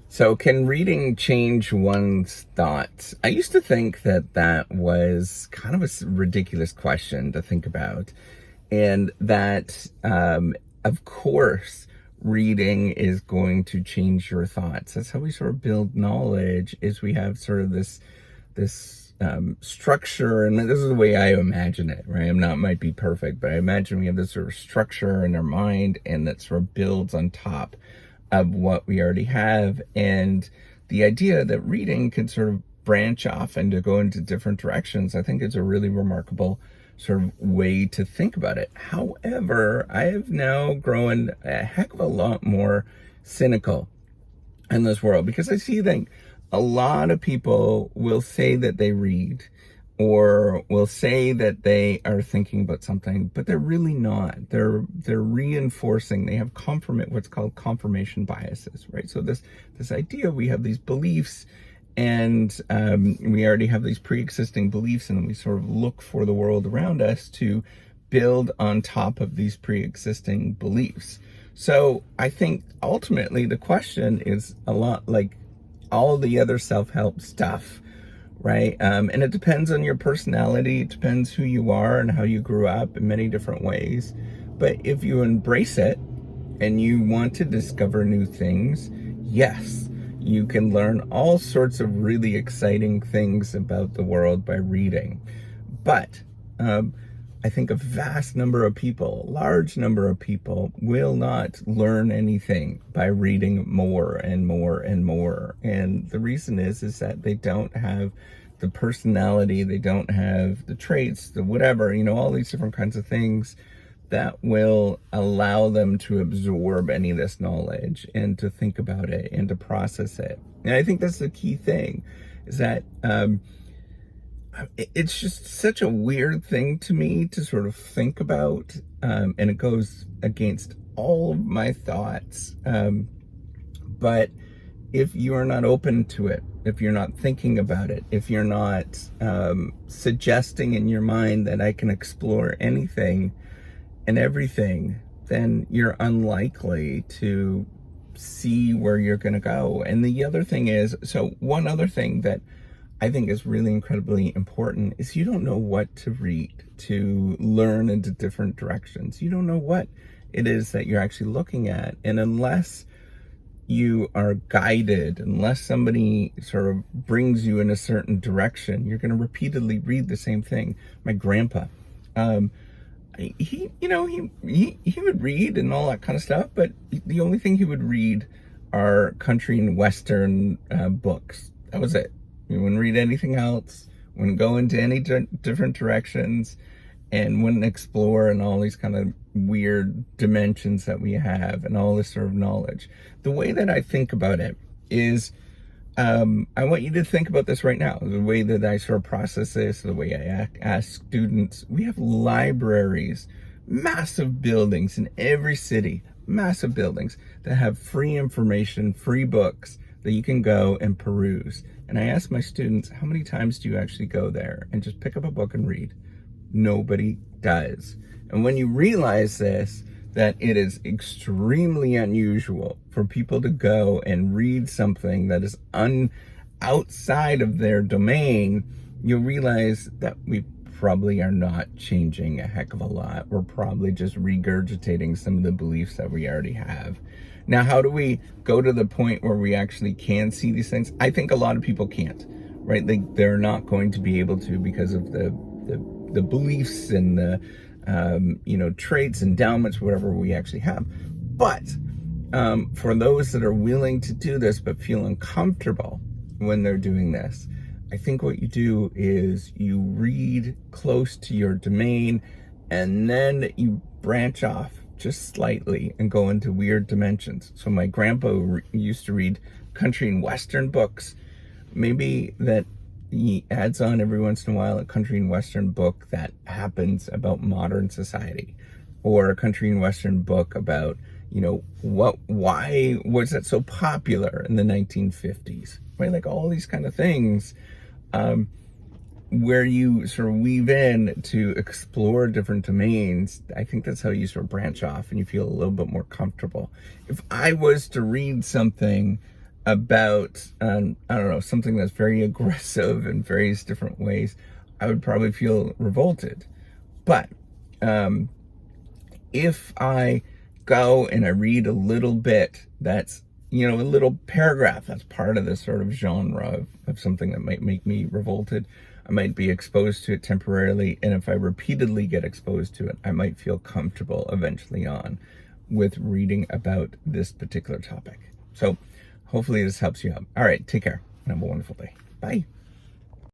So, can reading change one's thoughts? I used to think that that was kind of a ridiculous question to think about, and that, of course, reading is going to change your thoughts. That's how we sort of build knowledge. Is we have sort of this structure, and this is the way I imagine it. Right? I'm not might be perfect, but I imagine we have this sort of structure in our mind, and that sort of builds on top of what we already have. And the idea that reading could sort of branch off and to go into different directions, I think is a really remarkable sort of way to think about it. However, I have now grown a heck of a lot more cynical in this world, because I see that a lot of people will say that they read, or will say that they are thinking about something, but they're really not. They're reinforcing. They have what's called confirmation biases, right? So this idea, we have these beliefs, and we already have these pre-existing beliefs, and then we sort of look for the world around us to build on top of these pre-existing beliefs. So I think ultimately the question is a lot like all the other self-help stuff, right? And it depends on your personality. It depends who you are and how you grew up in many different ways. But if you embrace it and you want to discover new things, yes, you can learn all sorts of really exciting things about the world by reading. But I think a vast number of people, a large number of people, will not learn anything by reading more and more and more. And the reason is that they don't have the personality, they don't have the traits, the whatever, all these different kinds of things that will allow them to absorb any of this knowledge and to think about it and to process it. And I think that's the key thing, is that it's just such a weird thing to me to sort of think about, and it goes against all of my thoughts. But if you are not open to it, if you're not thinking about it, if you're not suggesting in your mind that I can explore anything and everything, then you're unlikely to see where you're going to go. And the other thing is, so one other thing that I think is really incredibly important is you don't know what to read to learn into different directions. You don't know what it is that you're actually looking at. And unless you are guided, unless somebody sort of brings you in a certain direction, you're going to repeatedly read the same thing. My grandpa, he would read and all that kind of stuff, but the only thing he would read are country and western books. That was it. He wouldn't read anything else, wouldn't go into any different directions, and wouldn't explore in all these kind of weird dimensions that we have and all this sort of knowledge. The way that I think about it is, I want you to think about this right now. The way that I sort of process this, the way I ask students, we have libraries, massive buildings in every city, massive buildings that have free information, free books that you can go and peruse. And I ask my students, how many times do you actually go there and just pick up a book and read? Nobody does. And when you realize this, that it is extremely unusual for people to go and read something that is outside of their domain, you'll realize that we probably are not changing a heck of a lot. We're probably just regurgitating some of the beliefs that we already have. Now, how do we go to the point where we actually can see these things? I think a lot of people can't, right? They're not going to be able to, because of the beliefs and the traits, endowments, whatever we actually have. But for those that are willing to do this but feel uncomfortable when they're doing this, I think what you do is you read close to your domain, and then you branch off just slightly and go into weird dimensions. So my grandpa used to read country and western books. Maybe that he adds on every once in a while a country and western book that happens about modern society, or a country and western book about, why was that so popular in the 1950s, right? Like all these kind of things, where you sort of weave in to explore different domains. I think that's how you sort of branch off and you feel a little bit more comfortable. If I was to read something about, I don't know, something that's very aggressive in various different ways, I would probably feel revolted. But if I go and I read a little bit that's, a little paragraph that's part of this sort of genre of something that might make me revolted, I might be exposed to it temporarily. And if I repeatedly get exposed to it, I might feel comfortable eventually on with reading about this particular topic. So hopefully this helps you out. All right, take care and have a wonderful day. Bye.